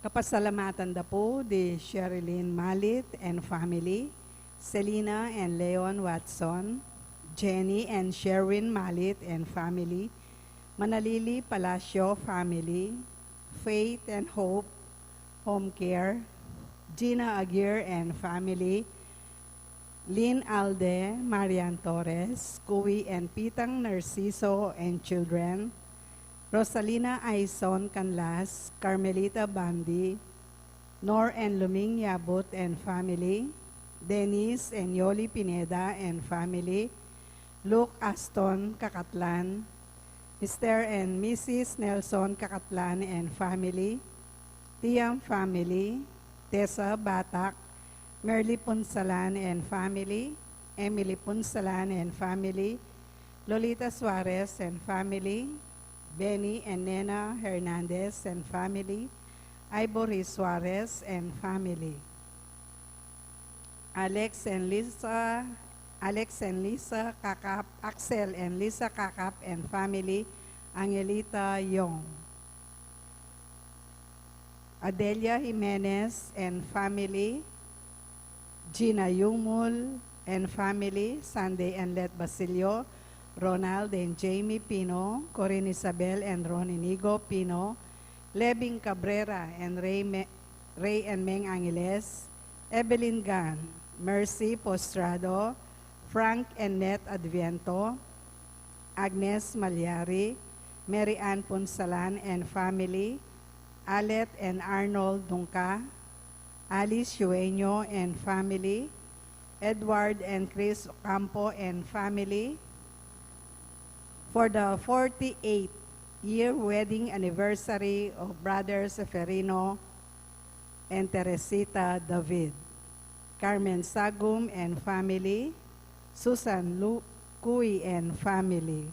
Kapasalamatan da po de Sherilyn Malit and family, Selena and Leon Watson, Jenny and Sherwin Malit and family, Manalili Palacio family, Faith and Hope Home Care, Gina Aguirre and family, Lynn Alde, Marian Torres, Kui and Pitang Narciso and children, Rosalina Aison Canlas, Carmelita Bandi, Nor and Luming Yabut and family, Dennis and Yoli Pineda and family, Luke Aston Kakatlan, Mr. and Mrs. Nelson Kakatlan and family, Tiam family, Tessa Batak, Merly Punsalan and family, Emily Punsalan and family, Lolita Suarez and family, Benny and Nena Hernandez and family, Ivory Suarez and family, Alex and Lisa Kakap, Axel and Lisa Kakap and family, Angelita Yong, Adelia Jimenez and family, Gina Yumul and family, Sunday and Let Basilio, Ronald and Jamie Pino, Corinne Isabel and Ron Inigo Pino, Lebing Cabrera and Ray and Meng Angeles, Evelyn Gan, Mercy Postrado, Frank and Net Adviento, Agnes Malyari, Mary Ann Punsalan and family, Alet and Arnold Dungka, Alice Yueño and family, Edward and Chris Ocampo and family, for the 48th-year wedding anniversary of Brothers Seferino and Teresita David, Carmen Sagum and family, Susan Kui and family,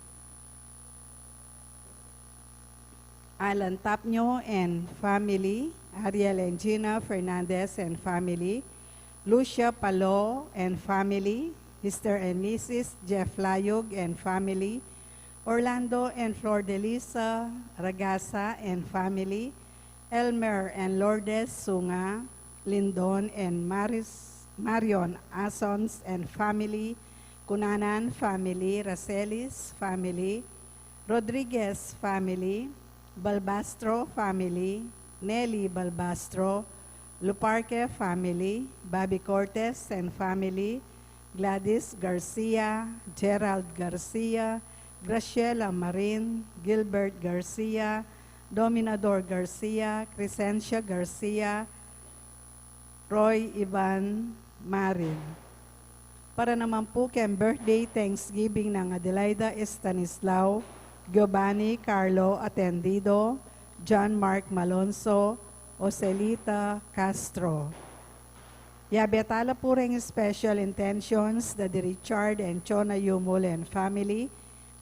Alan Tapño and family, Ariel and Gina Fernandez and family, Lucia Palo and family, Mr. and Mrs. Jeff Layog and family, Orlando and Flor de Lisa Ragasa and family, Elmer and Lourdes Sunga, Lindon and Marion Asons and family, Cunanan family, Racelis family, Rodriguez family, Balbastro family, Nelly Balbastro, Luparque family, Bobby Cortez and family, Gladys Garcia, Gerald Garcia, Graciela Marin, Gilbert Garcia, Dominador Garcia, Crescencia Garcia, Roy Ivan Marin. Para naman po kay birthday Thanksgiving ng Adelaida Estanislao, Giovanni Carlo Atendido, John Mark Malonzo, Ocelita Castro. Yabetala po ring special intentions the Richard and Chona Yumul and family,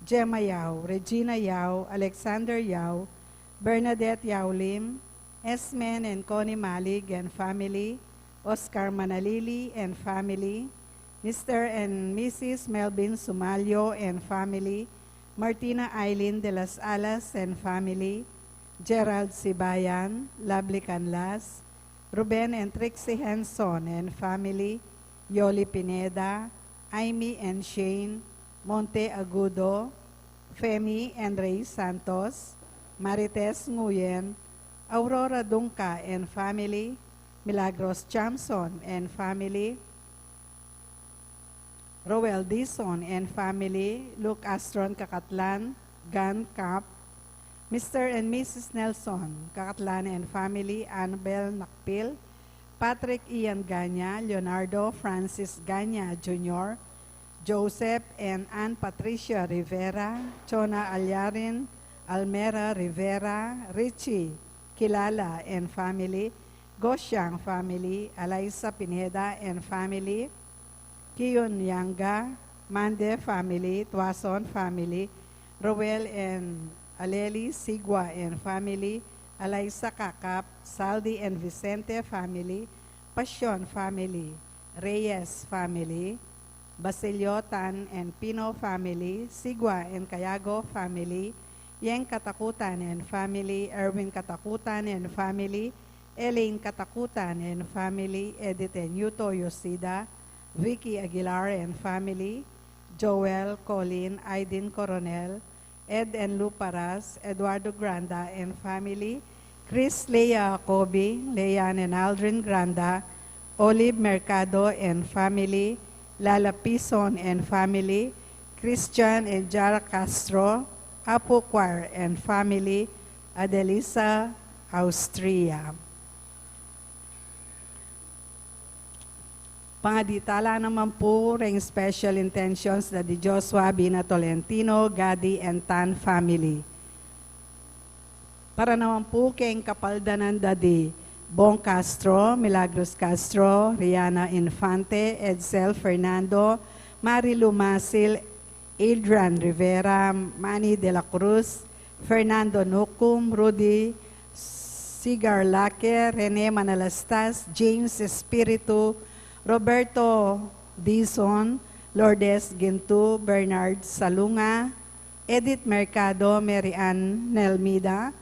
Gemma Yao, Regina Yao, Alexander Yao, Bernadette Yao Lim, Esmen and Connie Malig and family, Oscar Manalili and family, Mr. and Mrs. Melvin Sumalio and family, Martina Eileen de las Alas and family, Gerald Sibayan, Lovely Canlas, Ruben and Trixie Henson and family, Yoli Pineda, Amy and Shane, Monte Agudo, Femi and Ray Santos, Marites Nguyen, Aurora Dungka and family, Milagros Chamson and family, Roel Dison and family, Luke Astron Kakatlan, Gan Cap, Mr. and Mrs. Nelson Kakatlan and family, Annabel Nakpil, Patrick Ian Ganya, Leonardo Francis Ganya Jr., Joseph and Ann Patricia Rivera, Chona Alyarin, Almera Rivera, Richie Kilala and family, Gosyang family, Eliza Pineda and family, Kiyon Yanga, Mande family, Tuason family, Roel and Aleli Sigwa and family, Eliza Kakap, Saldi and Vicente family, Passion family, Reyes family, Basilio Tan and Pino family, Sigwa and Cayago family, Yeng Katakutan and family, Erwin Katakutan and family, Elaine Katakutan and family, Edith and Yuto Yosida, Vicky Aguilar and family, Joel, Colin, Aidin Coronel, Ed and Lou Paras, Eduardo Granda and family, Chris Leia Kobe, Leanne and Aldrin Granda, Olive Mercado and family, Lala Pison and family, Christian and Jara Castro, Apo Choir and family, Adelisa, Austria. Pangaditala naman po ring special intentions na di Joshua Bina Tolentino, Gadi and Tan family. Para naman po kayong kapaldanan dadi Bong Castro, Milagros Castro, Rihanna Infante, Edsel Fernando, Marilu Masil, Adrian Rivera, Manny De La Cruz, Fernando Nucum, Rudy Sigar Laque, Rene Manalastas, James Espiritu, Roberto Dizon, Lourdes Gintu, Bernard Salunga, Edith Mercado, Mary Ann Nelmida,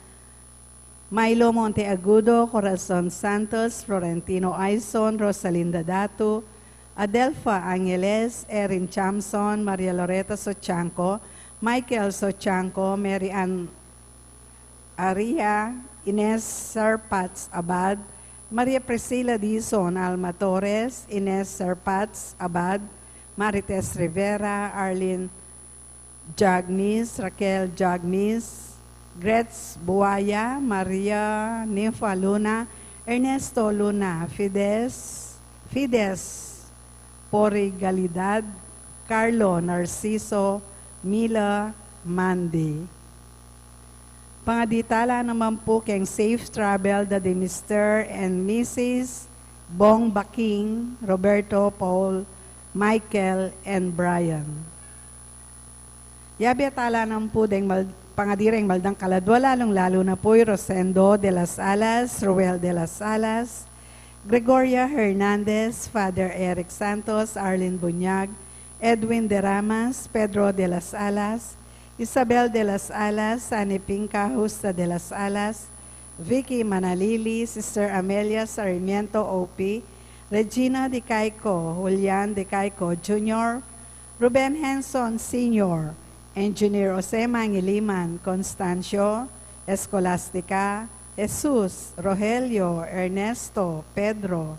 Milo Monteagudo, Corazon Santos, Florentino Aison, Rosalinda Datu, Adelfa Angeles, Erin Chamson, Maria Loreta Sochanco, Michael Sochanco, Mary Ann Aria, Ines Serpats Abad, Maria Priscila Dizon, Alma Torres, Ines Serpats Abad, Marites Rivera, Arlene Jagmis, Raquel Jagmis, Gretz Buaya, Maria Ninfa Luna, Ernesto Luna, Fides Pori Galidad, Carlo Narciso, Mila Mandi. Pangaditala naman po keng safe travel da de Mr. and Mrs. Bong Baking, Roberto, Paul, Michael, and Brian. Yabiatala naman po deng pangadireng maldang kaladwa, lalo na po Rosendo de las Alas, Ruel de las Alas, Gregoria Hernandez, Father Eric Santos, Arlene Bunyag, Edwin de Ramas, Pedro de las Alas, Isabel de las Alas, Sani Pinca Justa de las Alas, Vicky Manalili, Sister Amelia Sarmiento OP, Regina de Caico, Julian de Caico Jr., Ruben Henson Sr., Engineer Jose Mangiliman, Constancio, Escolastica, Jesus, Rogelio, Ernesto, Pedro,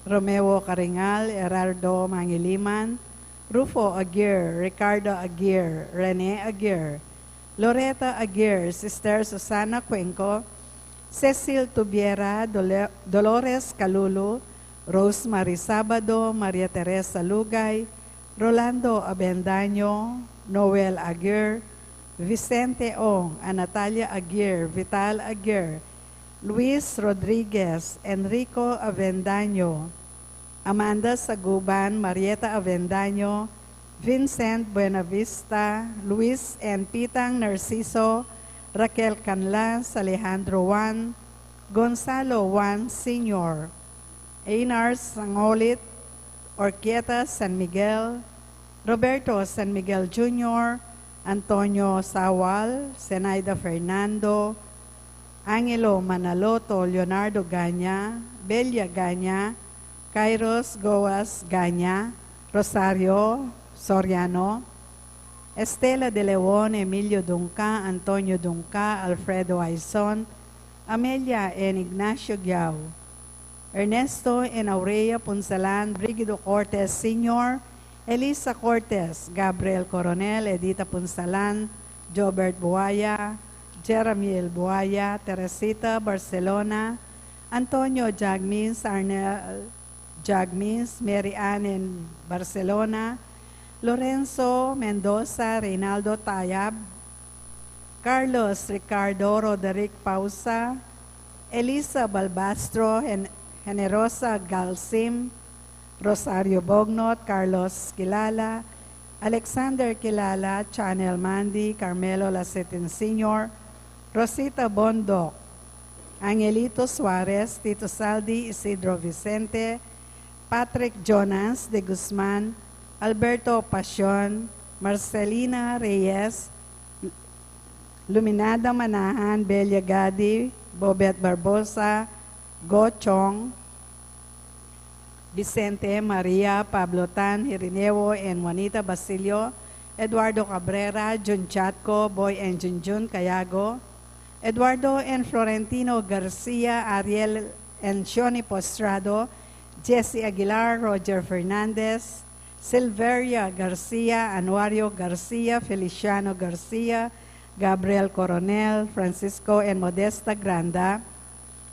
Romeo Caringal, Gerardo Mangiliman, Rufo Aguirre, Ricardo Aguirre, Rene Aguirre, Loretta Aguirre, Sister Susana Cuenco, Cecil Tubiera, Dolores Calulu, Rosemary Sabado, Maria Teresa Lugay, Rolando Abendaño, Noel Aguirre, Vicente Ong, Natalia Aguirre, Vital Aguirre, Luis Rodriguez, Enrico Avendaño, Amanda Saguban, Marieta Avendaño, Vincent Buenavista, Luis N. Pitang Narciso, Raquel Canlas, Alejandro Juan, Gonzalo Juan Sr., Einar Sangolit, Orquieta San Miguel, Roberto San Miguel Jr., Antonio Sawal, Zenaida Fernando, Angelo Manaloto, Leonardo Ganya, Belia Ganya, Kairos Goas Ganya, Rosario Soriano, Estela de Leon, Emilio Dunca, Antonio Dunca, Alfredo Aizon, Amelia N. Ignacio Giao, Ernesto N. Aurea Punsalan, Brigido Cortez Sr., Elisa Cortez, Gabriel Coronel, Edita Punsalan, Jobert Buaya, Jeremiel Buaya, Teresita Barcelona, Antonio Jagmis, Arnel Jagmis, Mary Ann in Barcelona, Lorenzo Mendoza, Reynaldo Tayab, Carlos Ricardo Roderick Pausa, Elisa Balbastro, Generosa Galsim, Rosario Bognot, Carlos Kilala, Alexander Kilala, Chanel Mandy, Carmelo Lasetin Sr., Rosita Bondok, Angelito Suarez, Tito Saldi, Isidro Vicente, Patrick Jonas de Guzman, Alberto Pasion, Marcelina Reyes, Luminada Manahan, Belia Gadi, Bobet Barbosa, Go Chong, Vicente Maria Pablo Tan Hirineo and Juanita Basilio, Eduardo Cabrera, Jun Chatco, Boy and Junjun Cayago, Eduardo and Florentino Garcia, Ariel and Shoni Postrado, Jesse Aguilar, Roger Fernandez, Silveria Garcia, Anuario Garcia, Feliciano Garcia, Gabriel Coronel, Francisco and Modesta Granda,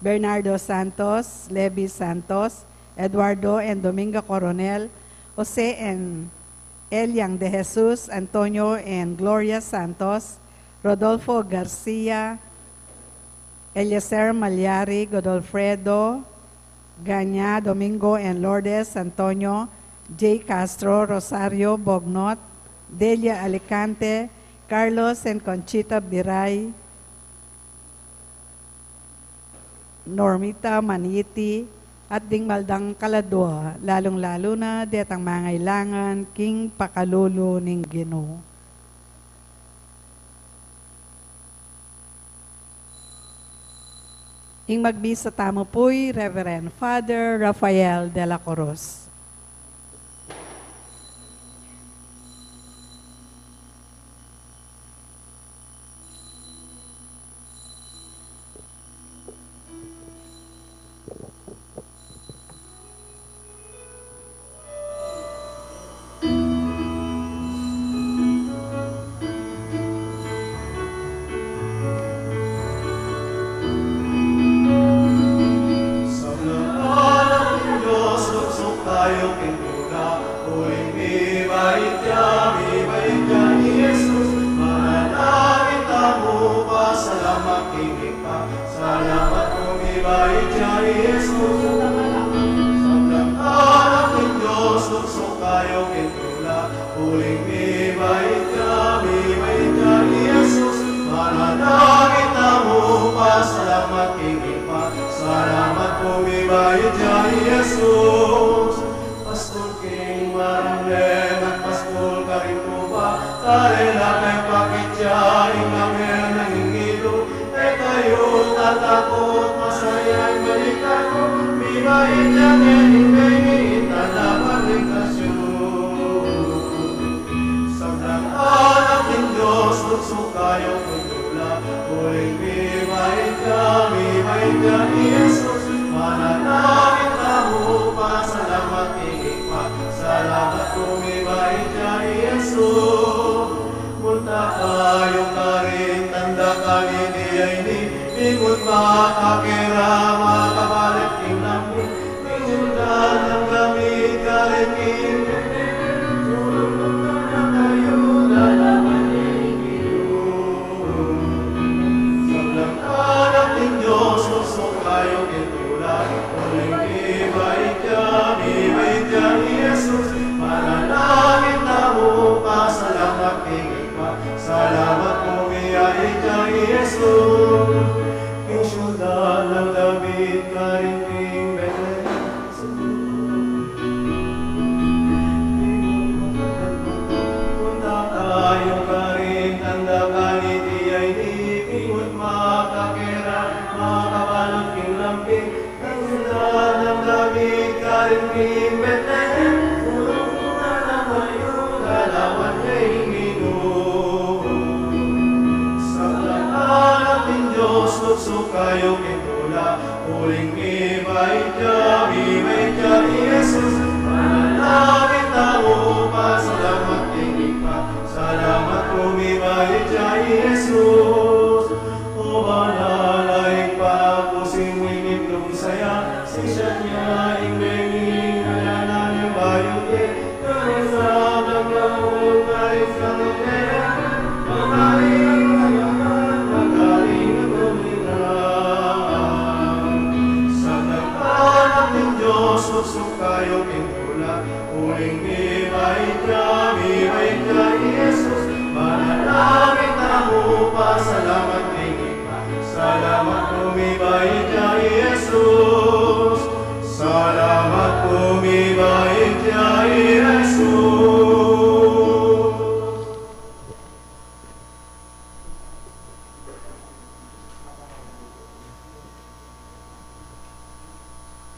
Bernardo Santos, Levi Santos, Eduardo and Domingo Coronel, Jose and Eliang de Jesus, Antonio and Gloria Santos, Rodolfo Garcia, Eliezer Malyari, Godolfredo Ganya, Domingo and Lourdes Antonio, J. Castro, Rosario Bognot, Delia Alicante, Carlos and Conchita Biray, Normita Maniti, at ding maldang kaladwa, lalong-lalo na detang mangailangan king pakalulu ning Ginoo. Ing magbisa tamo po'y Reverend Father Rafael de la Cruz. Salamat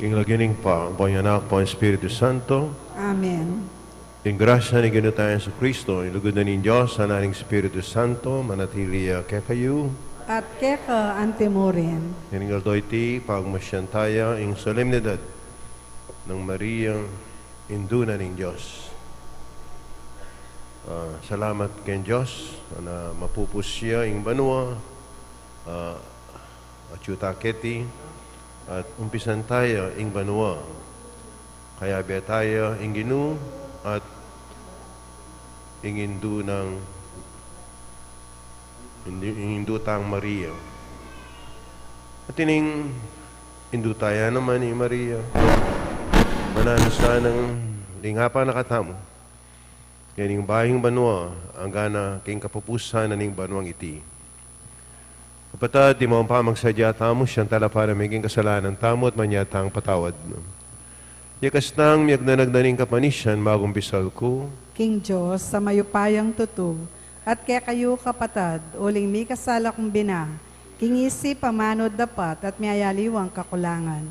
King lagining pa, ang Panginoon anak po ang Espiritu Santo, Amen. in grasya ni Ginutayan sa Kristo, ilugod na ng Diyos sa naring Espiritu Santo, manatili kaya kayo. At keka antemorin. Hiningal do iti, pagmasyantaya, in solemnidad ng Mariang Induna ng Diyos. Salamat kay Diyos na mapupusya ing banwa at yutaketi at umpisan tayo ing banwa. Kaya be tayo ing ginu at ing indu ng indutang Maria. At ining indutaya naman ni Maria. Mananasa ng lingapa nakatamo. Kaya ning bahing banwa, ang gana king kapupusan na ning banwang iti. Kapatid, di mo pa magsadya tamo, siyang tala para maging kasalanan tamo at manyatang patawad. Yakas nang miyag na nagdaning kapanisyan, bagong bisal ko. King Diyos, sa mayupayang tutog, at kaya kayo kapatad, uling mi kasala kong bina, king isi pamanod dapat at miyayaliwang kakulangan.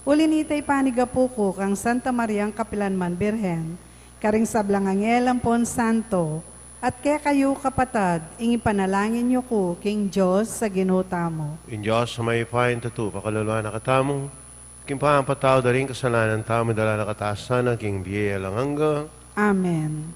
Ulinitay panigapu ko kang Santa Mariang Kapilanman Birhen, karing sablang angel ampon santo, at kaya kayo kapatad, ingi panalangin niyo ko, King Diyos, sa ginuta mo. In Diyos, sa may pahin tatu, pakaluluan na katamo, king pa ang patao da rin kasalanan tamo, dala na kataasan ng king biyaya lang hangga. Amen.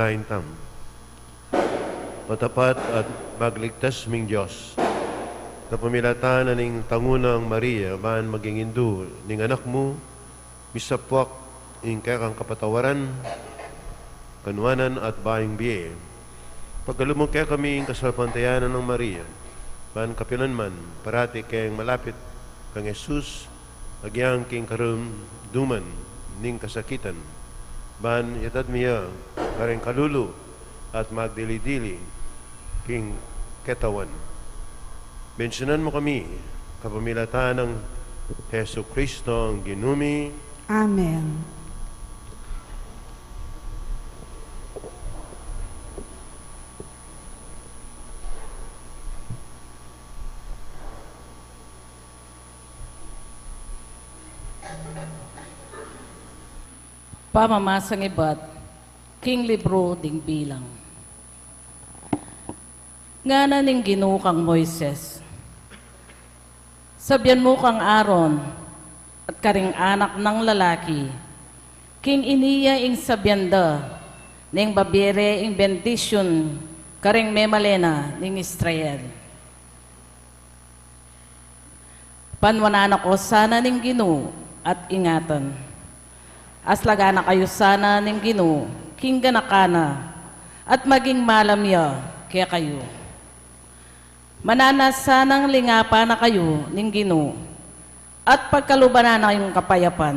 lain tam. Matapat at magligtas ming Diyos. Kapamilatan ning tangunang Maria, man maging indu, ning anak mo, misapwak, ing kang kapatawaran, kanuanan at baing biye. Pagkalumong kaya kami ing kasalpantayanan ng Maria, man kapilanman, parati kayang malapit, kang Jesus, agyang king karum duman, ning kasakitan, ban yatad miya, kareng kalulu, at magdili-dili, king ketawan. Bensyonan mo kami, kapamilatan ng Heso Kristo ang ginumi. Amen. Pamamasang iba't king libro ding bilang. Ngana ning ginukang Moises, sabyan mo kang Aaron at karing anak ng lalaki, king iniya ing sabyanda, ning babire ing bendisyon, karing memalena ning Israel. Panwanan ako sana ning Ginoo at ingatan. Aslagana kayo sana ning Ginoo, king ganakana, at maging malamya kaya kayo. Mananasanang lingapa na kayo ning Ginoo, at pagkalubanan na kayong kapayapan.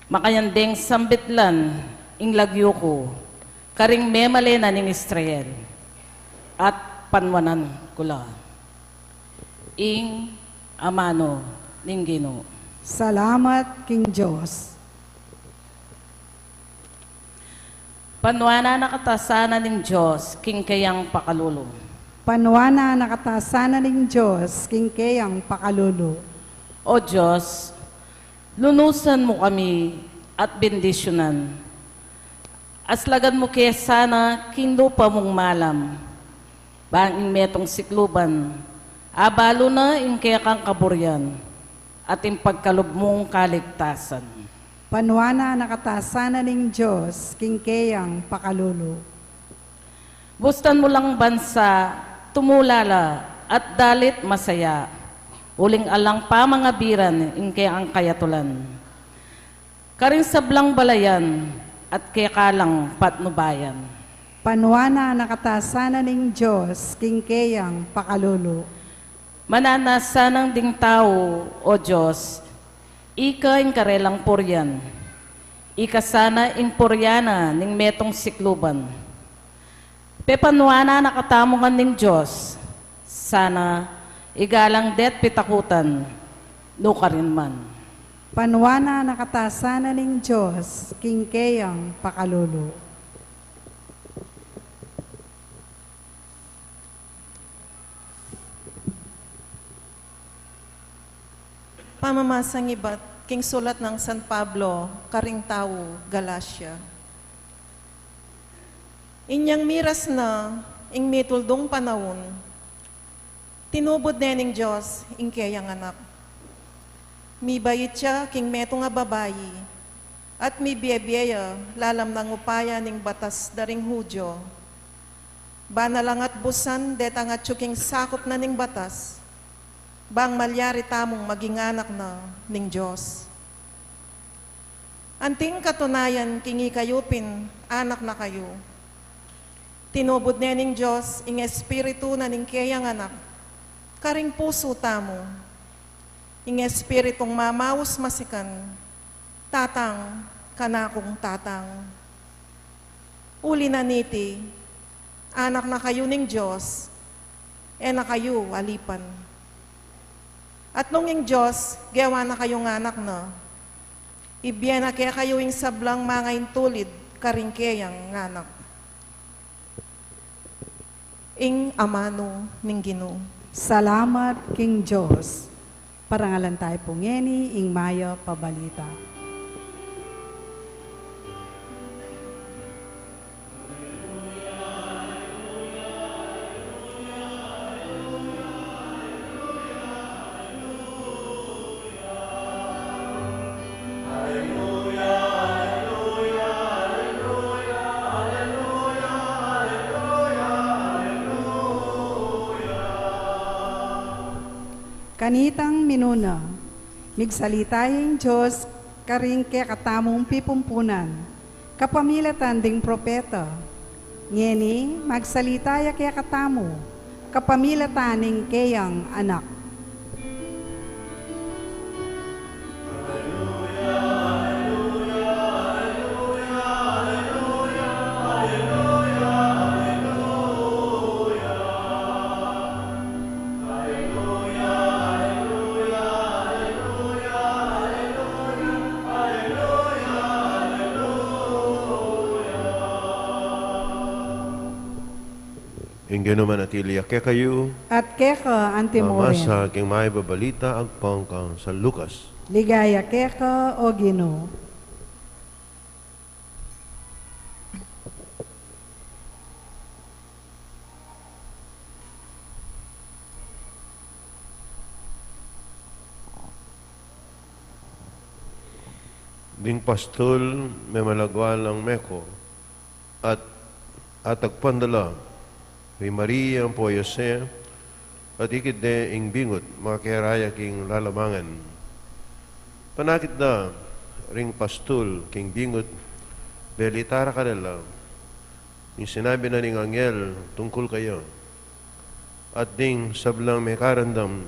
Makayandeng sambitlan ing lagyo ko, karing memalena ning Israel, at panwanan kula. Ing amano ning Ginoo. Salamat, King Diyos. Panwana nakatasana ning Diyos, king kayang pakalulong. Panwana nakatasana ng Diyos, king kayang pakalulu. O Diyos, lunusan mo kami at bendisyonan. Aslagan mo kaya sana king lupa mong malam. Banging metong sikluban, abalo na ing kaya kang kaburyan at ing pagkalob mong kaligtasan. Panwana nakatasana ng Diyos, king kayang pakalulu. Bustan mo lang bansa, tumulala at dalit masaya. Uling alang pa mga biran, ingke ang kayatulan. Karing sablang balayan, at kaya kalang patnubayan. Panwana nakatasana ng Diyos, king kayang pakalulu. Mananasa ng ding tao, o Diyos, ika ing karelang puryan. Ika sana ing puryana ning metong sikluban. Pepanuana nakatamungan ning Diyos, sana igalang det pitakutan, no ka rin man. Panwana nakatasana ng Diyos, king kayang pakalulu. Pamamasang iba't king sulat ng San Pablo, karing tao, Galacia. Inyang miras na, ing mituldong panahon, tinubod nening Diyos, ing kayang anak. Mibayit siya, king meto nga babayi, at mi biyebyeya, lalam ng upaya ning batas daring Hudyo. Banalang at busan, detang at tsuking sakop na ning batas, bang malyari tamong maging anak na ning Diyos. Anting katunayan, kingi kayupin, anak na kayo. Tinubod niya ning Diyos, ing espiritu na ning kayang anak, karing puso tamo, ing espiritong mamawos masikan, tatang, kanakong tatang. Uli na niti, anak na kayo ning Diyos, na kayo alipan. At nung ing Diyos, gawa na kayong anak na, ibiyan na kaya kayo ing sablang mga intulid, karing kayang anak. Ing amano ning Ginoo. Salamat, King Diyos. Parangalan tayo po ngeni, ing maya pabalita. Lanitang minuna, migsalitayang Diyos, karing ke katamong pipumpunan, kapamilatan ding propeta. Ngeni, magsalitaya ke katamo, kapamilataning keyang anak. Inggan naman at iliyak kayo. At keka antimorin, Masa aking may babalita agpangkang sa Lucas. ligaya keka o Ginoo. Ding pastol, may malagwal ang meko, at agpandala, may Maria ang po Yose, at ikid de ing bingot, mga keraya king lalamangan. Panakit na, ring pastol, king bingot, belitara ka nila, yung sinabi na ning anghel, tungkol kayo, at ding sablang may karandam,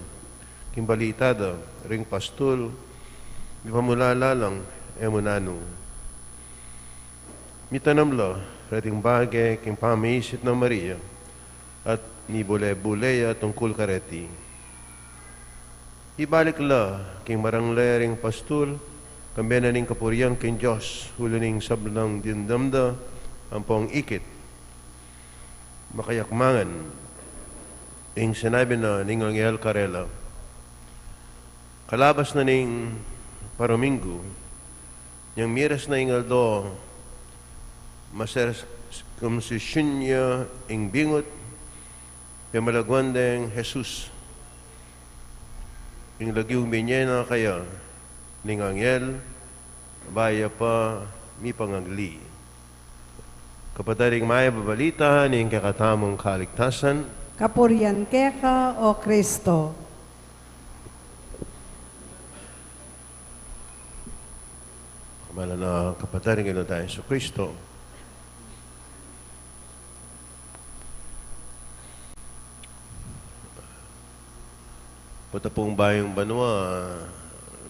king balitada, ring pastol, di pamulala lang, emunano. Mitanamla, rating bagay, king pamisit ng Maria, at ni bule-buleya tungkol kareti. Ibalik la, king maranglering pastul, kambena ning kapurian king Diyos, hulaning sablang dindamda, ang pong ikit. Makayakmangan, ing sinabi na ning anghel karela, kalabas na ning paromingo, yang miras na ingaldo, maseras kumsisyon niya ing bingot, pimalagwandeng Jesus. Ing lagiw minye na kaya, ning anghel, baya pa, mi pangagli. Kapataring maya babalita, ning kakatamong kaligtasan, Kapurian keka o Kristo. kamala na kapataring ino tayo sa Kristo. Patapong bayong banwa,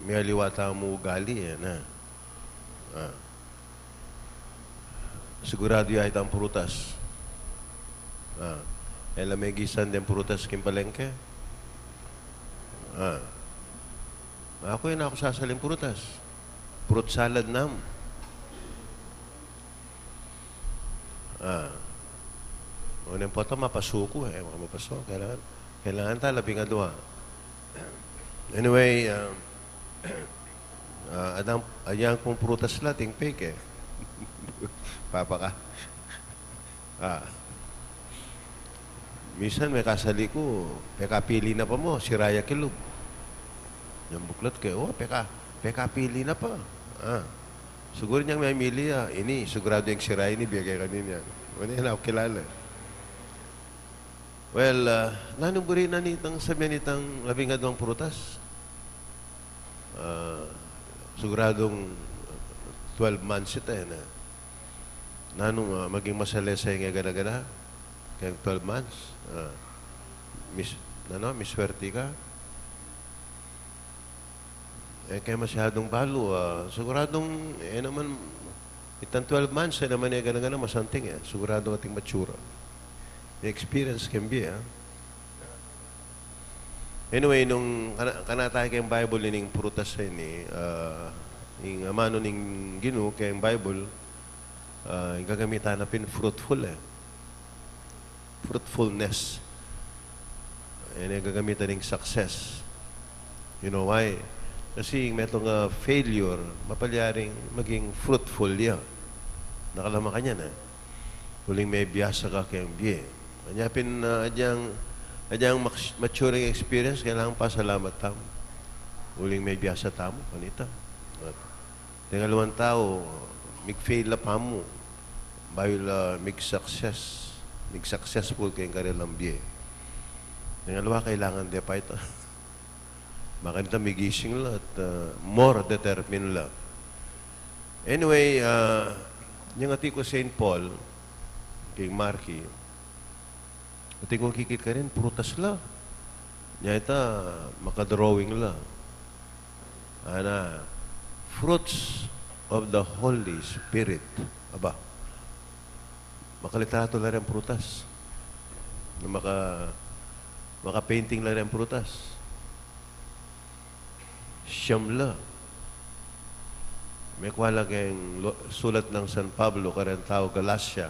may aliwata mo ugali na. Sigurado yahit ang prutas. May gisan din prutas kim palengke. Ako yun ako sasaling prutas. Fruit salad nam. Unang po ito, mapasuko mapasok. Kailangan talabing adwa. Anyway, adang kong prutas lating fake Papa ka. Minsan may kasali ko, pekapili na pa mo, si Raya Kilub. Yung buklat kayo, pekapili na pa. Siguro niyang may mili, ini, sigurado yung si Raya ni bigay kanina. Wala yan ako kilala. Well, nanuburi na nitang sabihan nitang labingadwang prutas. Siguradong 12 months ito na. Nanong maging masalesa yung gana-gana. Kaya 12 months. Miswerte ka. Kaya masyadong balo. Siguradong, naman, itang 12 months, naman yung gana-gana masanting. Siguradong ating matura. The experience can be, Anyway, nung kanatay kayong Bible ning prutas ini, yung amano ning Ginoo kayong Bible, yung gagamitan na fruitful Fruitfulness. Yan yung gagamitan ng success. You know why? Kasi metong failure, mapalyaring maging fruitful yan. Nakalama ka niyan, Huling may biyasa ka kayong biye. Anyapin adyang maturing experience, kailangan pasalamat tamo. Huling may biyasa tamo, kanita. Tingalawang tao, mig-fail na pa mo. Bayo mig-successful kayong karilang biye. Tingalawa, kailangan de pa ito. Makanta migising la at more determined la. Anyway, yung ati ko St. Paul, kay Marky, ati ko kikit ka rin, prutas la. Nya ita, makadrawing la. Ana, fruits of the Holy Spirit. Aba, makalitrato la rin prutas. Maka-painting la rin prutas. Siyam la. May kwala kayong sulat ng San Pablo, karentao Galatia,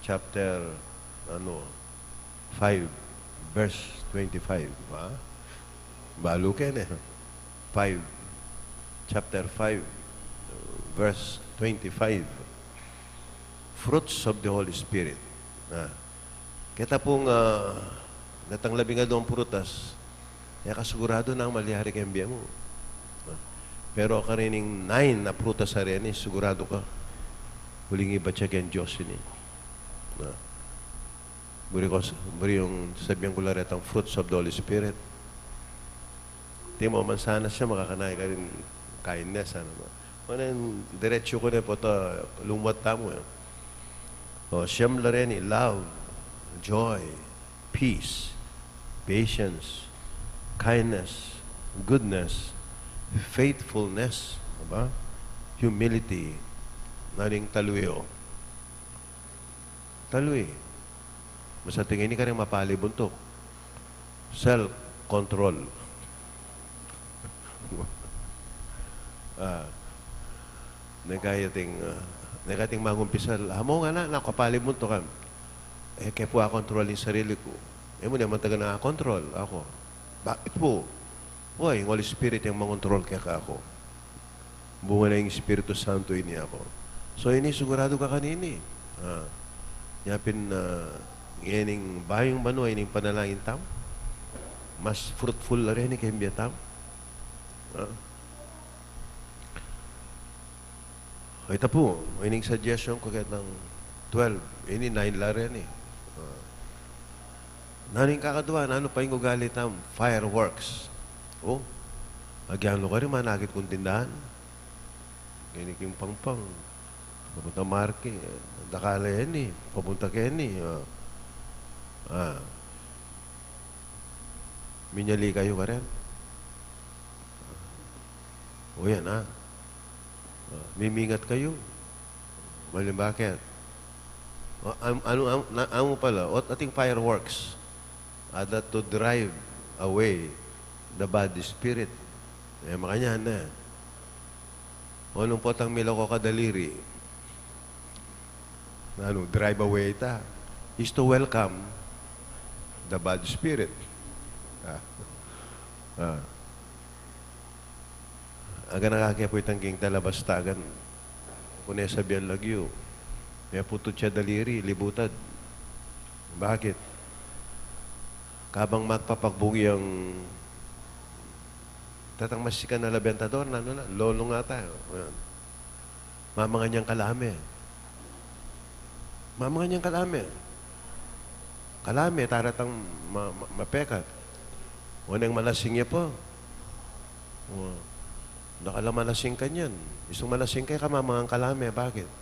chapter 5, verse 25. Balo kayo 5, chapter 5, verse 25. Fruits of the Holy Spirit. Kita pong natanglabing nga doon prutas, kaya kasigurado na ang malihari kayong biya mo. Pero karining 9 na prutas sa rin, sigurado ka, huling iba siya kayong Diyos ini. Buri yung sabihan ko lang rin ang fruits of the Holy Spirit. Di mo, mansanas siya, makakanay ka rin kindness. Diretso ko na po ito, lumwat tamo. Siyam la rin, love, joy, peace, patience, kindness, goodness, faithfulness, diba? Humility, naring taluyo. Taluy. Basta tingin ni ka rin mapalibuntok. Self-control. Nagating magumpisal. Amo nga na, nakapalibuntok ka. Kaya po kontrol yung sarili ko. Mo naman taga na-control ako. Bakit po? Uy, yung Holy Spirit yung mangontrol kaya ka ako. Bunga na yung Espiritu Santo ini ako. So, ini sigurado ka kanini. Yapin na ining bayong mano, ining panalangin tam. Mas fruitful na rin kayong biya tam. Ito po, ining suggestion ko kaya ng 12. Ini 9 la rin eh. Naning kakadwa, ano pa yung ugali tam? Fireworks. Agyan lo ka rin, managit kong tindahan. Ginik yung pangpang. Papunta Marke. Dakala yan eh. Papunta ka yan eh. Minyali kayo ka rin. Yan mimingat kayo. Malim bakit? Ano pala? Ating fireworks. That to drive away the bad spirit. Makanya na. Anong potang milo ko kadaliri? Drive away ita. Is to welcome the bad spirit. Aga nakakaya po itang king talabastagan. Kung sabihan lagyo. Kaya putot siya daliri, libutad. Bakit? Kabang magpapagbugi ang tatang masikan na labentador, lolo nga tayo. Mamanga niyang kalame. Mamanga niyang kalame. Kalame, taratang mapekat. Unang malasing niya po. Nakala malasing ka niyan. Isang malasing kayo ka, mamangang kalame. Bakit?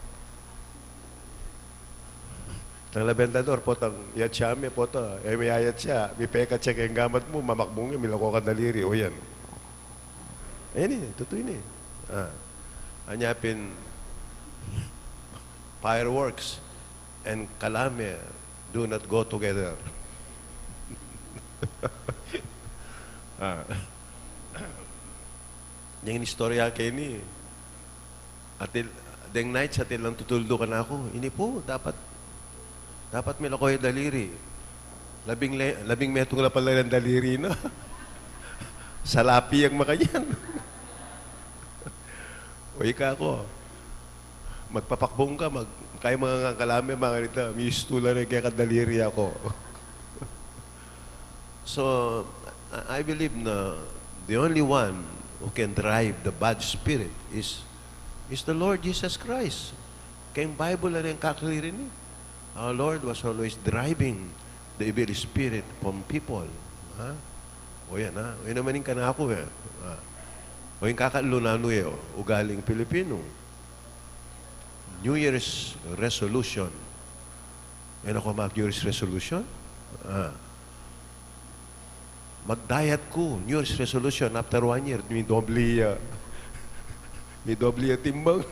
Tang labentador, po tang yatsame po to. May ayat siya. May pekat siya kayong gamat mo. Mamakbong niya, milako ka daliri. O yan. Totoo yun Anyapin, fireworks and kalame do not go together. Yung istorya kayo ni deng night sa tilang tutuldo ka na ako. Ini po, dapat may lakoy daliri. Labing metong na pala ng daliri na. Salapi ang makanyan. Uy ka ako. Magpapakbong ka, kaya mga kalame, mga nita, may istula rin kaya kadaliri ako. So, I believe na the only one who can drive the bad spirit is the Lord Jesus Christ. Kaya yung Bible na rin kaklirin eh. Our Lord was always driving the evil spirit from people. O yan ha. O yan naman yung kanako eh. O yung kakalunano eh. Ugaling Pilipino. New Year's resolution. Yan ako New Year's resolution. Mag-diet ko. New Year's resolution after 1 year. May doble timbang.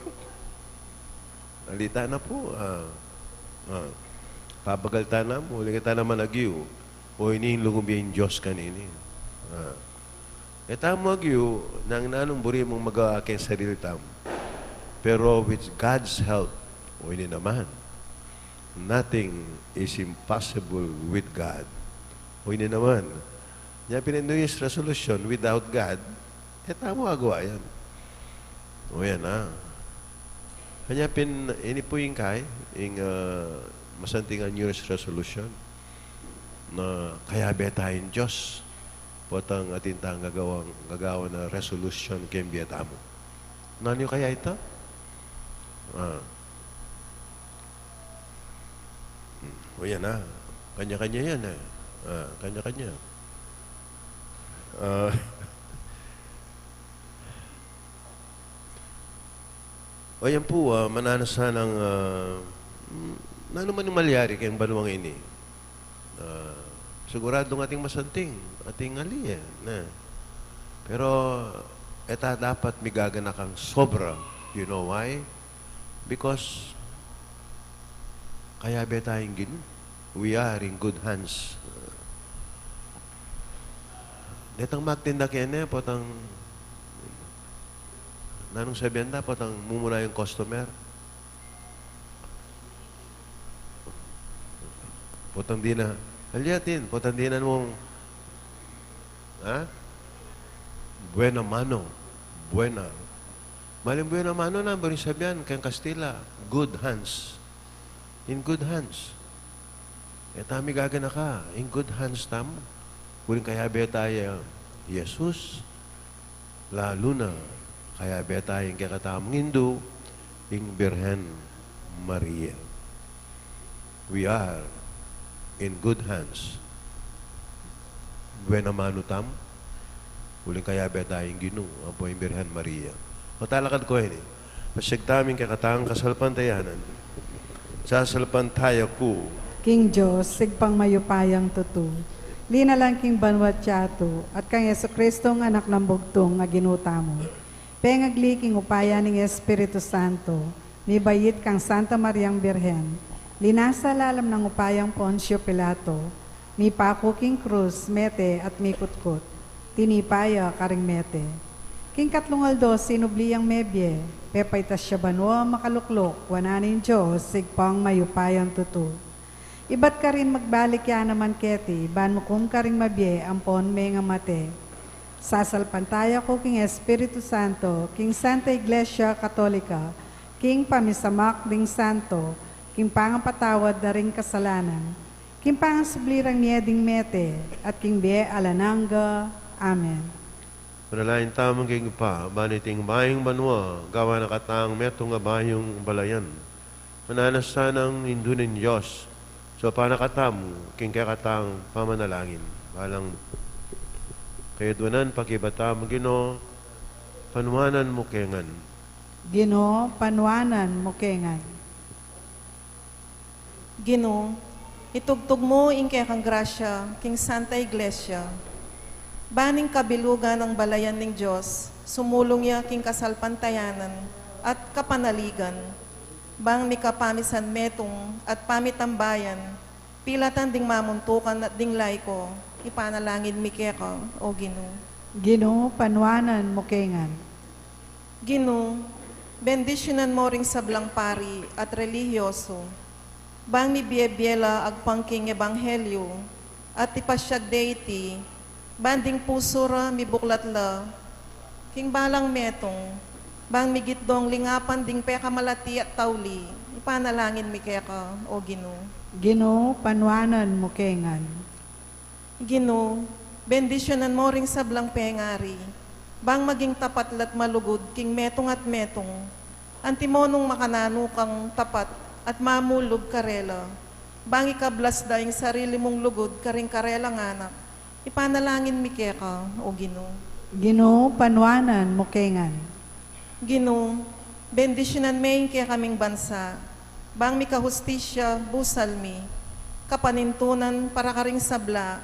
Alita na po. Pabagalta na mo. Ulit na managyo. O inihin lugubihin Diyos kanini. Tamo agyo, nang nanong buri mong mag-aking sarili tamo. Pero with God's help, o ini naman, nothing is impossible with God. O ini naman, niya New Year's resolution without God, tamo agawa yan. O yan Kanya ini po yung kay, yung masantingan New Year's resolution, na kaya betahin Diyos, potang atintang gagawa na resolution kem biatamo. Nanyo kaya ito? O yan Kanya-kanya yan Kanya-kanya. O yan po, mananasan ng ano man yung malyari kayong banuang ini. Siguradong ating masanting, ating ali Pero, dapat migagana kang sobra. You know why? Because, kaya ba tayong we are in good hands. Netang magtinda kaya potang, nanong sabihan potang mumuna yung customer. Potang di na, aliatin, potandinan mong, buena mano, buena. Maling buena mano na, bari sabihan, kayang Kastila, good hands. In good hands. Tami gagana ka, in good hands tamo. Kuling kaya tayo, Jesus, lalo na, kaya tayo yung kakatamang Hindu, yung Birhen Maria. We are in good hands. Buena mano tam. Uling kaya tayong Ginoo, ang po yung Birhen Maria. Matalakad ko yun Pasig taming kakatang kasalpantayanan. Sasalpantaya ko. King Diyos, sigpang mayupayang tutu. Lina lang king banwat tiyato, at kang Yesu Kristong anak ng bugtong nga ginuta mo. Pengagli king upaya ng Espiritu Santo, ni bayit kang Santa Mariang Birhen, linasa lalam ng upayang Poncio Pilato, mi pako king krus, mete at mi kutkut, tinipaya karing mete. King katlungaldo, sinubliyang mebye, pepaytas siya banwa makaluklok, wananin Diyos, sigpang mayupayang tutu. Ibat ka rin magbalik ya naman keti, ban mo kung ka rin mabye, ampon may nga mate. Sasalpantaya ko king Espiritu Santo, king Santa Iglesia Katolika, king pamisamak ding santo, king pangapatawad na ring kasalanan, king pangasublirang nieding mete, at king bie alananga. Amen. Manalain tamang king pa, baniting bayong banwa, gawa na katang meto nga bayong balayan. Mananasanang indunin Diyos, so panakatamu, king kakatang pamanalangin. Balang kayadwanan, pakibatam, Ginoo, panwanan mo kengan. Ginoo, panwanan mo kengan. Ginoo, itugtog mo ing kang grasya, king Santa Iglesia. Baning kabilugan ng balayan ng Diyos, sumulong ya king kasalpantayanan at kapanaligan. Bang mikapamisan metong at pamitambayan, pilatan ding mamuntukan at ding laiko, ipanalangin mi keka, o Ginoo. Ginoo, panwanan mo kengan. Ginoo, bendisyonan mo ring sablang pari at relihiyoso, bang mi biyebiyela agpangking ebanghelyo, at ipasyag deity, banding pusura mi buklatla, king balang metong, bang migitdong lingapan ding peka malati at tawli, ipanalangin mi keka, o Ginoo. Ginoo, panwanan mo kengan. Ginoo, bendisyonan mo ring sablang pengari, bang maging tapatlat malugod king metong at metong, antimonong makanano kang tapat at mamulog karela, bang ikablas daing sarili mong lugod karing karela nganak, Ipanalangin mi keka, o Ginoo. Ginoo, panwanan mo kengan. Ginoo, bendisyonan main kaya kaming bansa. Bang mi kahustisya, busal mi. Kapanintunan para karing sabla.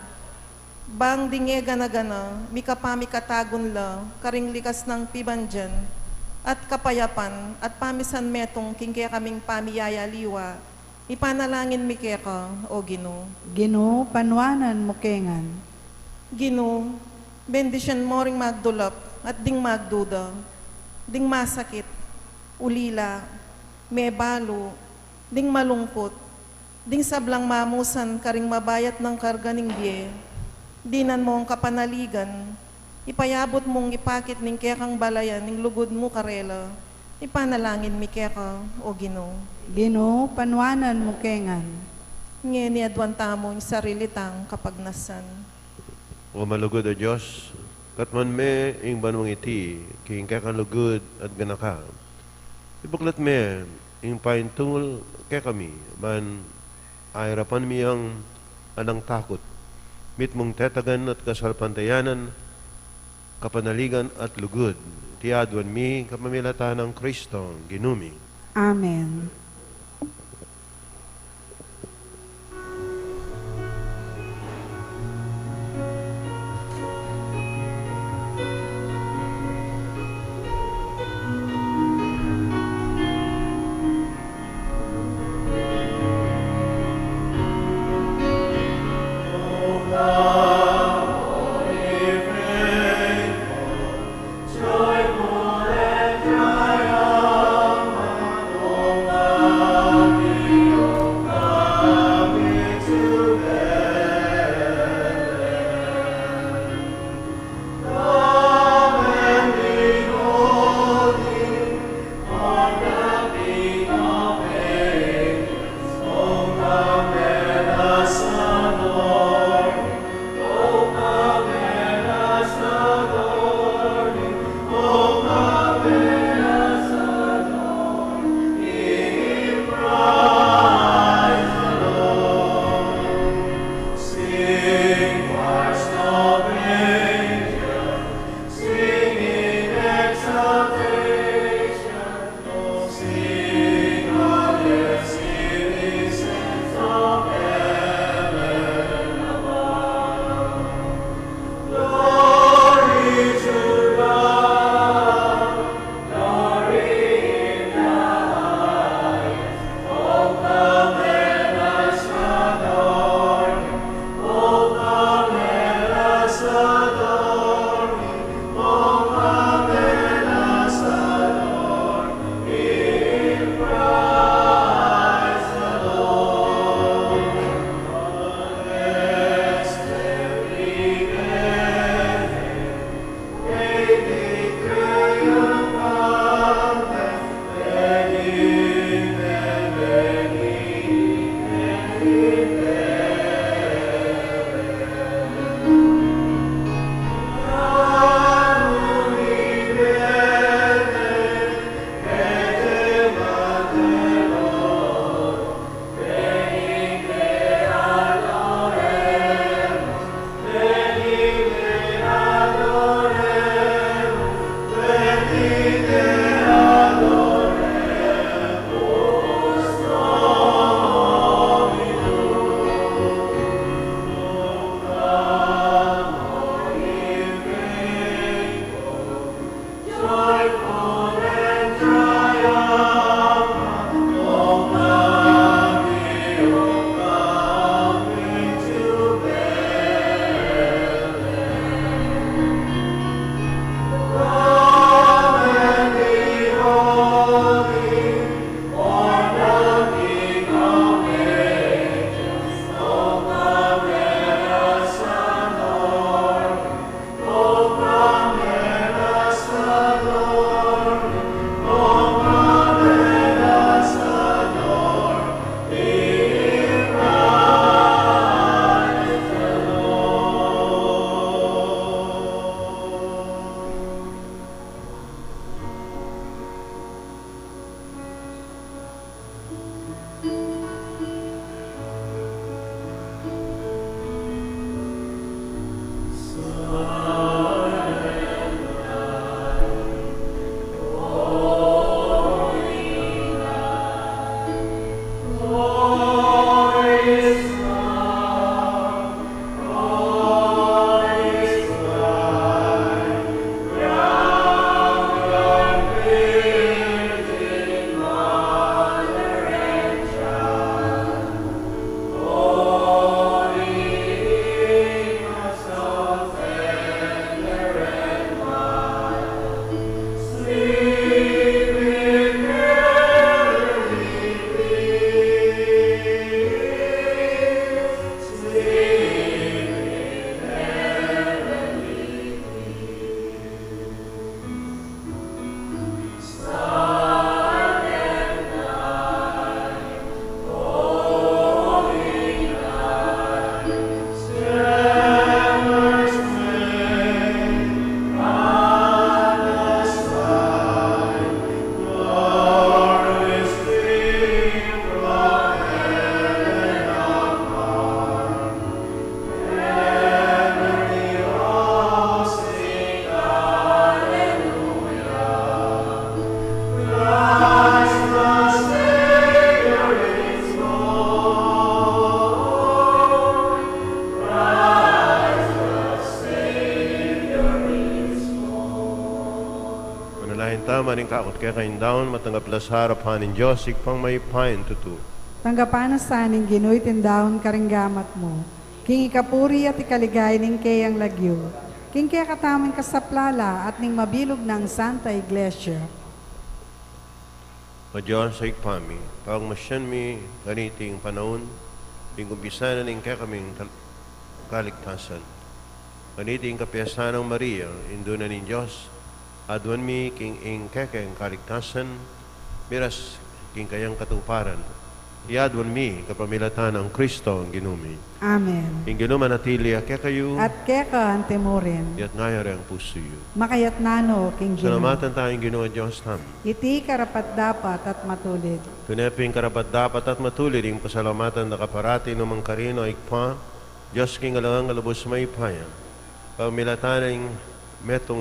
Bang dinge gana-gana, mi kapami katagon la, karing likas ng pibandyan. At kapayapan, at pamisan metong king kaya kaming pamiyayaliwa. Ipanalangin mi keka, o Ginoo. Ginoo, panwanan mo kengan. Ginoo, bendisyon mo ring magdulap at ding magduda, ding masakit, ulila, may balo, ding malungkot, ding sablang mamusan karing mabayat ng karga ning biye, dinan mo ang kapanaligan, ipayabot mong ipakit ning kekang balayan ning lugod mo karela, ipanalangin mi keka, o Ginoo. Ginoo, panwanan mo kengan. Ngeni adwanta mo yung sarili tang kapagnasan. O malugod o Diyos, katman me ing banwang iti, king kakalugod at ganaka. Ibuklat me, ing paintungol kay kami, man ayrapan mi ang anang takot, mit mong tetagan at kasalpantayanan, kapanaligan at lugod, tiadwan mi kapamilatan ng Kristo, ginumi. Amen. rin kakot kaya kayong daon, matanggap la sa harapan ng Diyos, ikpang may pain tutu. Tanggapan na saning ginuy tindahon karinggamat mo. King ikapuri at ikaligay ning kayang lagyo. King kaya kataman kasaplala at ning mabilog ng Santa Iglesia. O Diyos sa ikpami, pagmasyan mi ganiting panahon, ing umpisa na ning kaya kaming kaligtasan. Ganiting kapiyasan ng Maria, indo na ning Diyos, adwan mi king ing kaya kaligtasan, miras king kayang katuparan. Iadwan mi kapamilatan ang Kristo ang ginumi. Amen. Ing ginuman atili kaya kayo, At keka ang temurin. yat ngayari ang puso yu. Makayat nano, King Gino. Salamatan tayong Ginoo Diyos namin. Iti karapat dapat at matulid. Tuneping karapat dapat at matulid yung pasalamatan na kaparati ng mga karino ikpa, Diyos king alangang alubos may paya. Pamilatan ng metong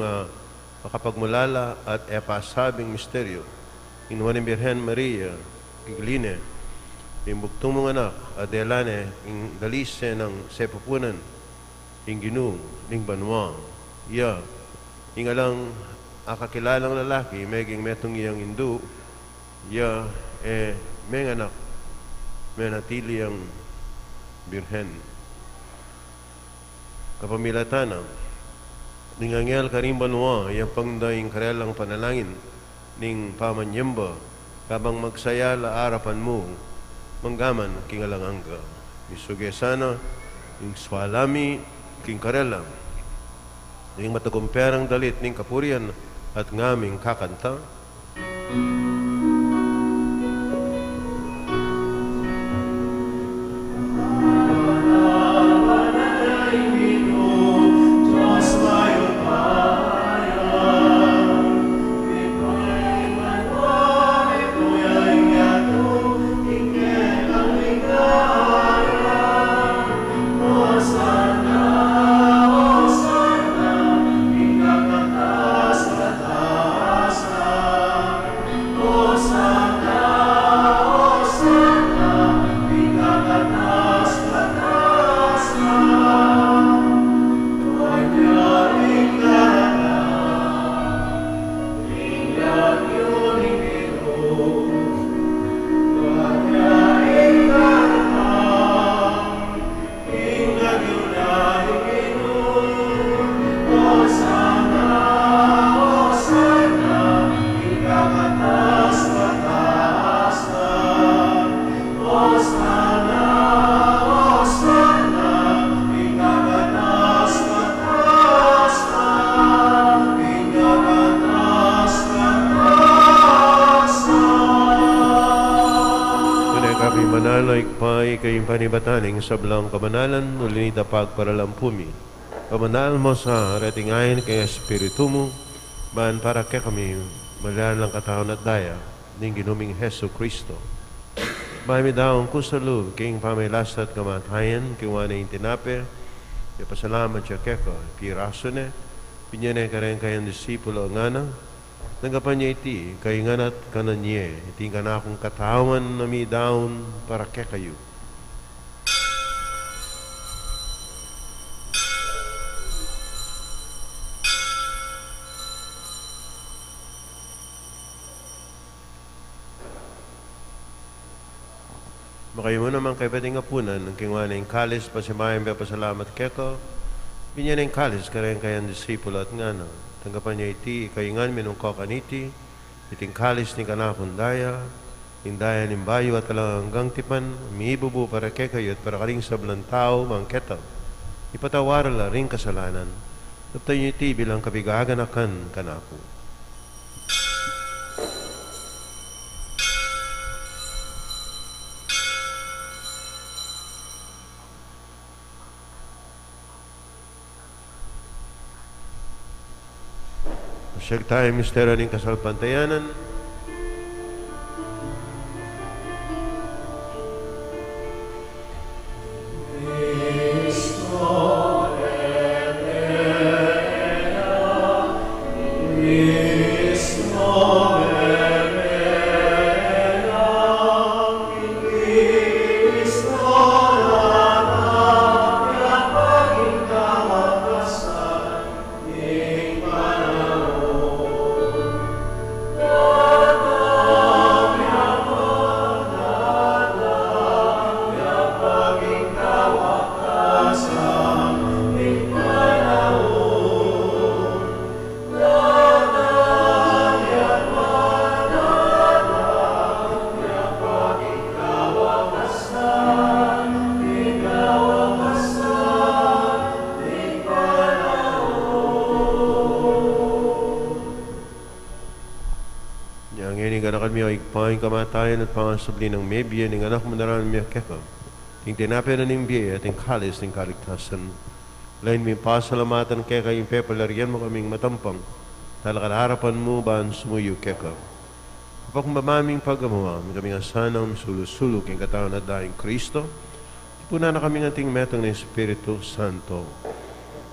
makapagmulala at epasabing misteryo. Inuwan ng Birhen Maria, Igline, yung buktong mong anak, Adelane, yung dalise ng sepupunan, yung ginung, yung banwa, iya, yung alang akakilalang lalaki, meging metong iyang indu, iya, may anak, may natili ang birhen. Kapamilatan, ning angel karing banwa, iya pangdaying karelang panalangin, ning pamanyamba, kabang magsaya la arapan mo, manggaman king alanganga. Isugesana, ing swalami, king karelang, ning matagumperang dalit ning kapurian at ngaming kakanta. Manaloy pa'y kayong panibataning sa blang kamanalan, ulinita pagparalampumi. Pamanalan mo sa ratingayin kay Espiritu mo, man para kaya kami malalan lang katahon at daya, ning ginuming Heso Kristo. Mahami daong kusalub, kayong pamilas at kamatayan, kiwana yung tinape, ipasalamat siya keko, piraso ne, pinyane ka rin kayang disipulo ang ana, nanggapan niya iti, kay nganat kanan niya, iti ka na akong katawan na mi daon para kaya kayo. Makayo mo naman kay pwedeng apunan, ang kingwana yung kalis, pasimayang ba pasalamat keko, binyan yung kalis, karen kayang disipulo at ngana. Tanggapan niya iti, kaingan minungkok aniti, iting kalis ni kanakundaya, indaya ng bayo at talang hanggang tipan, umiibubu para kay kayo at para kaling sablang tao, mangketaw. Ipatawaran la ring kasalanan, tapos niya iti bilang kabigaganakan kanako. Siyag tayo misteryo ng kasalpantayanan. Oh paing kamatayan at pangasabli ng mebiya ng anak mo naran miya kekam. King tinapin na ng biya at ang kalis ng kaligtasan. Lain mi pasalamatan kaya kayong pepalarian mo kaming matampang. Talakad harapan mo ba ang sumuyo kekam. Kapag mamaming pagamawa, kaming asanang sulusulok ang katawan na daing Kristo, puna na kaming ating metong ng Espiritu Santo.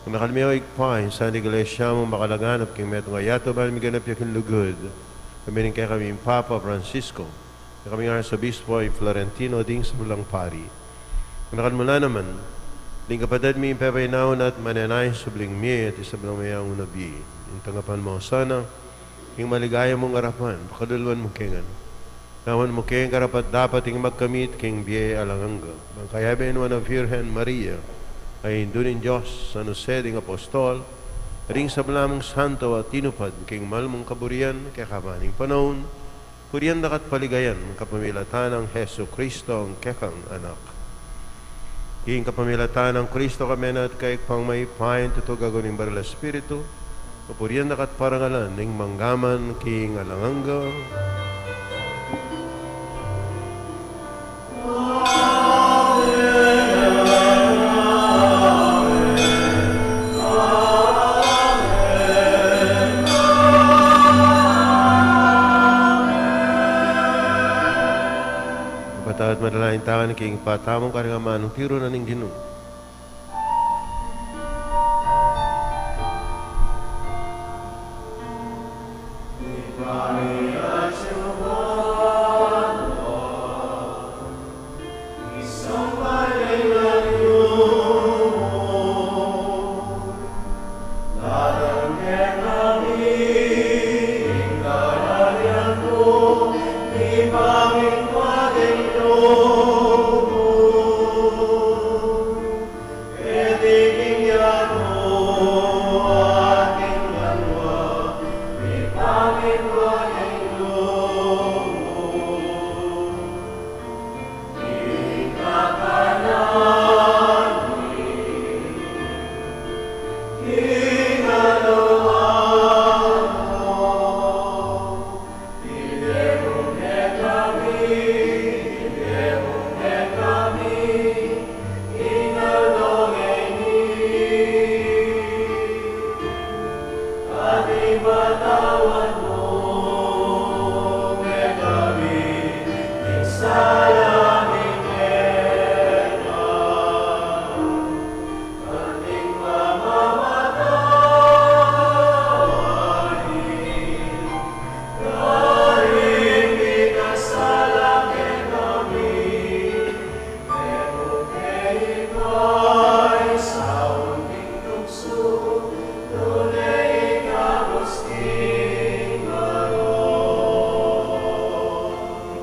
Kung nakalmiyaw ikpain sa iglesia mo makalaganap king metong ayato ba miganap yakin lugod. Kami rin kaya kami Papa Francisco, kami nga sa Bispo ay Florentino ding sa Bulang Pari. Kung nakalmula naman, ling kapatid mi pepay naon at mananay subling mi at isablang mayang unabi. Yung tangapan mo sana, yung maligaya mong arapan, pakadulwan mo kengan. Naman mo keng karapat dapat yung magkamit keng biye alanganga. Bangkayabe naman ang Virgen Maria, ay indunin Diyos sa nuseding apostol, ring sa belamang santo at tinupad king malmong kaburian kay kabaning panahon, kuriyan dakat paligayan kapamilatan ng Heso Kristo ang kekang anak. King kapamilatan ng Kristo kami na at kay pang may pain tutugagon ng Baral Espiritu, kapuriyan dakat parangalan ng manggaman king alanganga. At madalain takan king patamong karingaman ng tiro na ning Ginoo.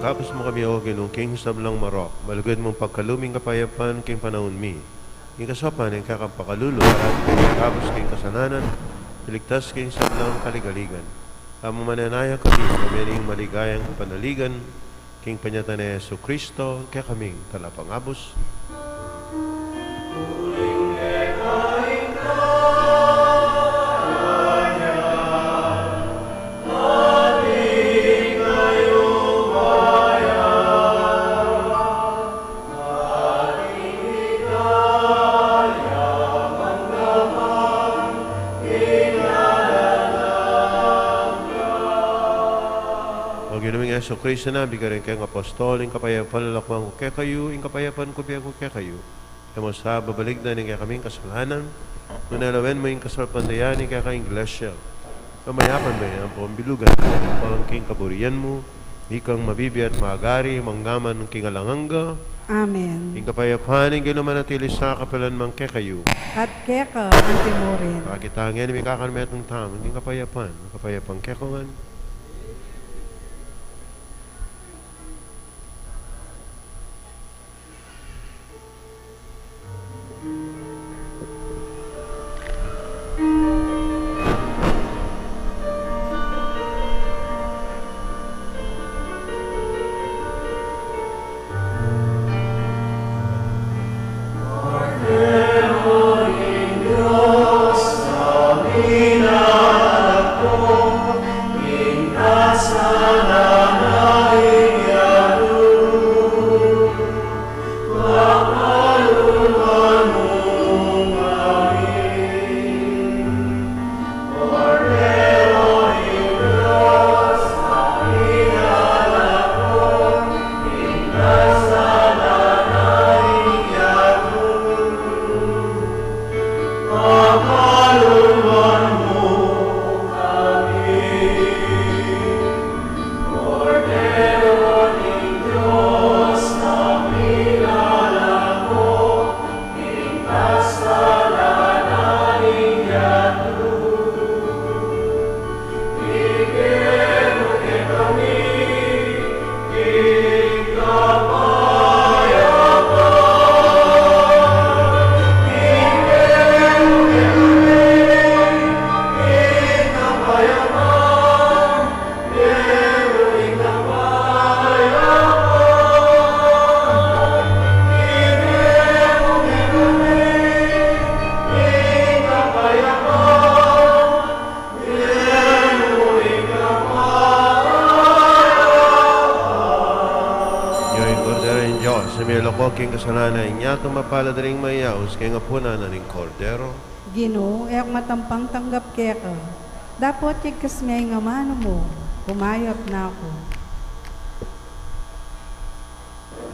Kapos mo kami o ginong king sablang marok, malugod mong pagkaluming kapayapan king panahon mi. King kasapan, king kakampakalulo, at kapos king kasananan, iligtas king sablang kaligaligan. Amo mananaya kami, kami ring maligayang panaligan, king panyatan ni Yesu Kristo, kaya kaming talapangabos. Yesu Kristo na, bigyan kayong apostol, yung kapayapan lalakbang ko kaya kayo, yung kapayapan ko kaya kayo. Kaya mo sa babalik na kaya kaming kasalanan, nunalawen mo yung kasalpandayan, kaya kayong iglesia. Kamayapan mo yan, ang pambilugan, ang king kaburian mo, ikang mabibi at maagari, manggaman ng king alanganga. Amen. Yung kapayapan, yung ginumanatili sa kapalan mang kaya kayo. At keka ang timurin. Pakitangin, may kakalmetong tama, yung kapayapan kaya ko man. Amen. Cordero ng Diyos, sa may lokoking kasalanan, niya tumapala ring mayaos, kaya nga po na ng Cordero. Ginoo, ek matampang tanggap keka. Dapat ikas may nga mano mo. Pumayap na ako.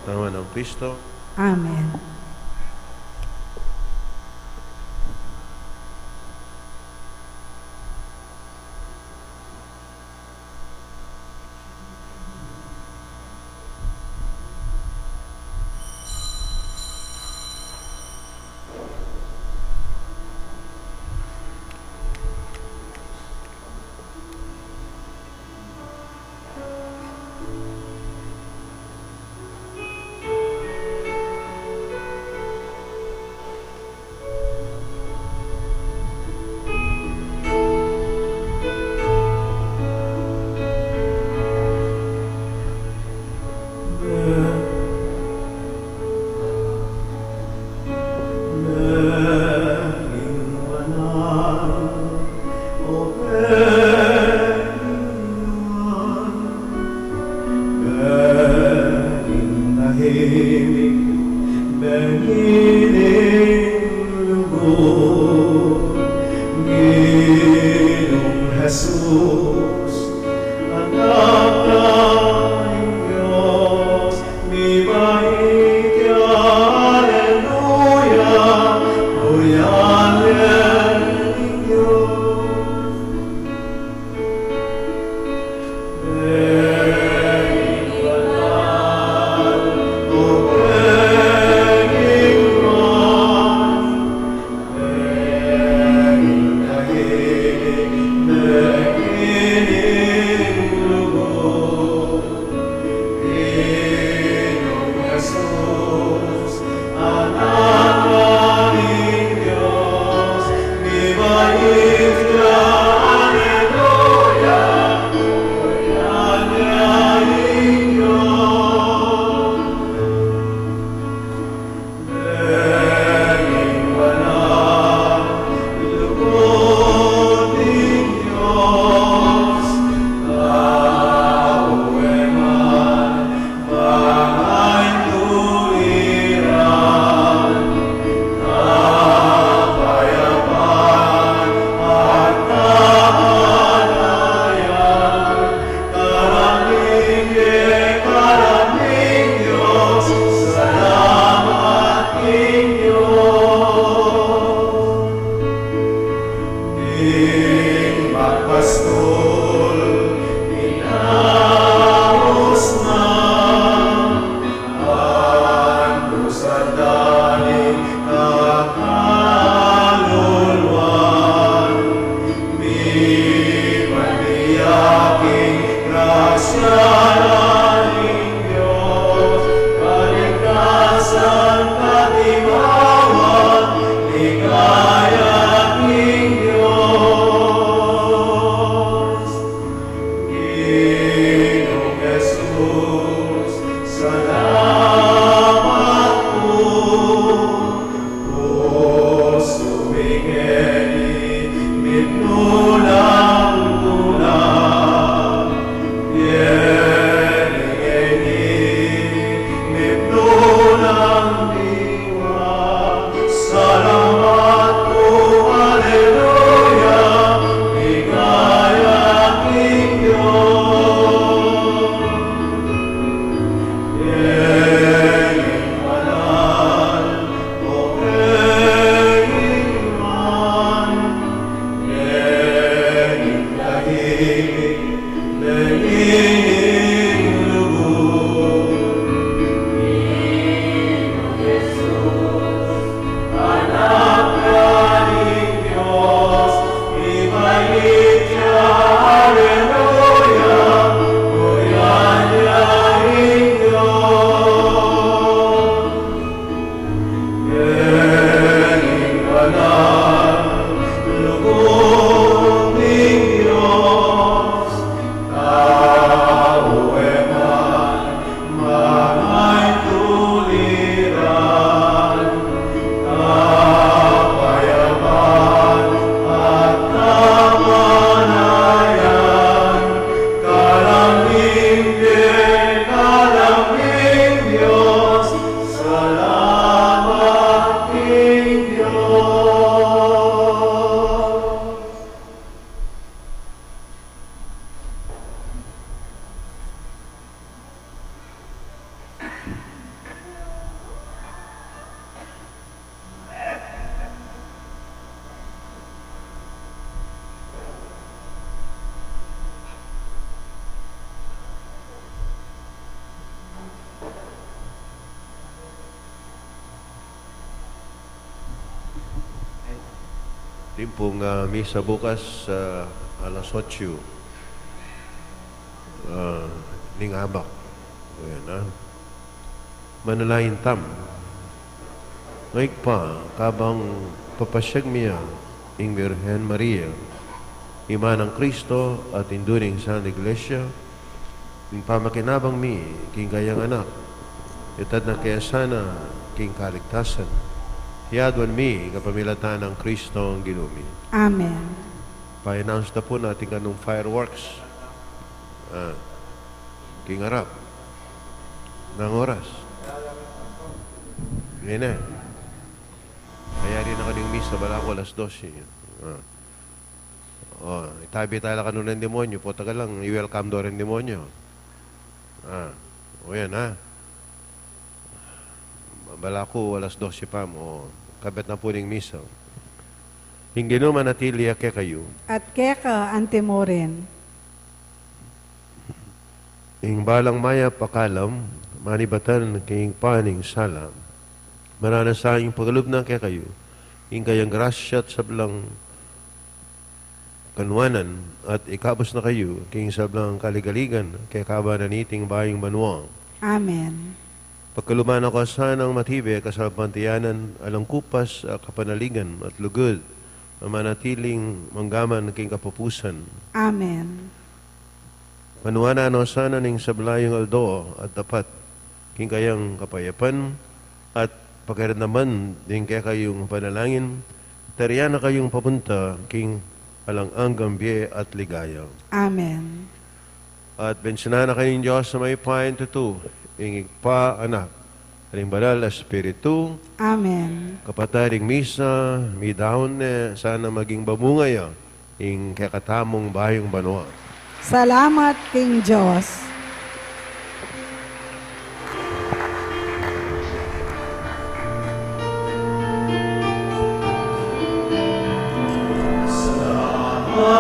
Tama ng Kristo. Amen. Timpong misa bukas sa alas 8. Ning abak. Ayan na. Manalayin tam. Ngayon pa, kabang papasyag miya, ing Virgen Maria, Ima ng Kristo at induning sa Iglesia, ing pamakinabang mi, king kayang anak, itad na kaya sana, king kaligtasan, hiyadwan mi, kapamilatan ng Kristo ang ginumi. Amen. Pa-announce na po natin kanong fireworks. King Arap. Ng oras. Ngayon na. Kaya rin na kaning misa, bala ko alas 12. Itabi tayo kanun ng demonyo. Po taga lang, i-welcome do rin demonyo. O yan ha. Bala ko alas 12 pa mo. Kabit na po ning misa. Hindi naman natili ake kayo. At keka antemoren. Ing balang maya pakalam, manibatan kayong paning sala, mananasayang pagalubnan kaya kayo, ing kayang grasya at sablang kanwanan at ikabos na kayo, kayong sablang kaligaligan, kaya kabanan iting bayang manuang. Amen. Pagkaluman ako sanang matibe, kasapantiyanan, alang kupas, kapanaligan at lugod, manatiling manggaman kayong kapupusan. Amen. Manuana no sana ning sablayong aldo at dapat king kayang kapayapan at pagkaramdaman din kaya kayong panalangin, tariya na kayong papunta king alang ang gambye at ligaya. Amen. At bensina na kayong Diyos sa may pain tutu, ingig pa anak, aling banal na espiritu, Amen. kapataring misa, midahon sana maging babungay ing kakatamong bayong banwa. Salamat King Diyos.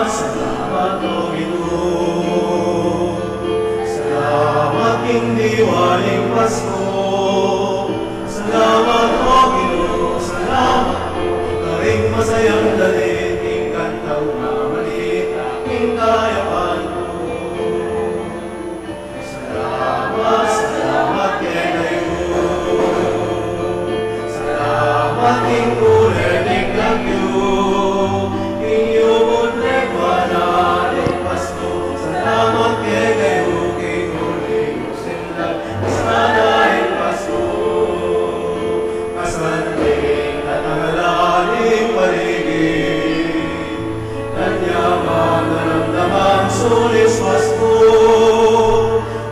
Salamat, O Ginoo. Salamat, King Diwaling Pasko. Salamat, O Ginoo. Salamat, karing masayang dalit, King kantaw na malit, aking kayapan ko. Salamat, salamat kay kayo. Salamat, King Kulenik ng salamat kay kayo, King Huling Sinlag, masanahin Pasko. Masanling at nangalaling paligid, kanyaman naramdamang sulis Pasko.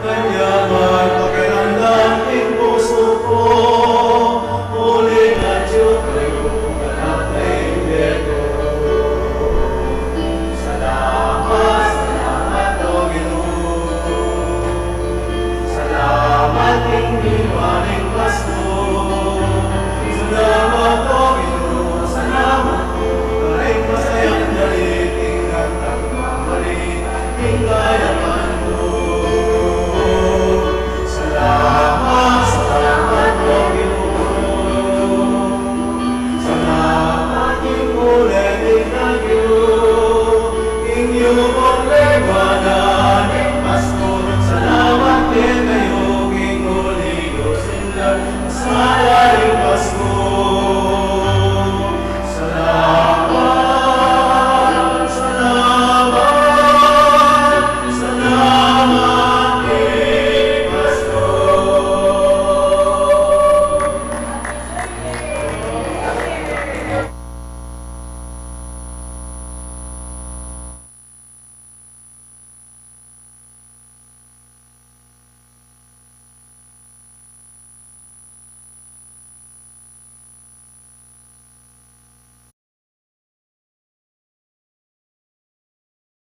Kanyaman pakiramdam in puso ko, huling at yun kayo, anak na imbento. Salamat, salamat, King Diwaling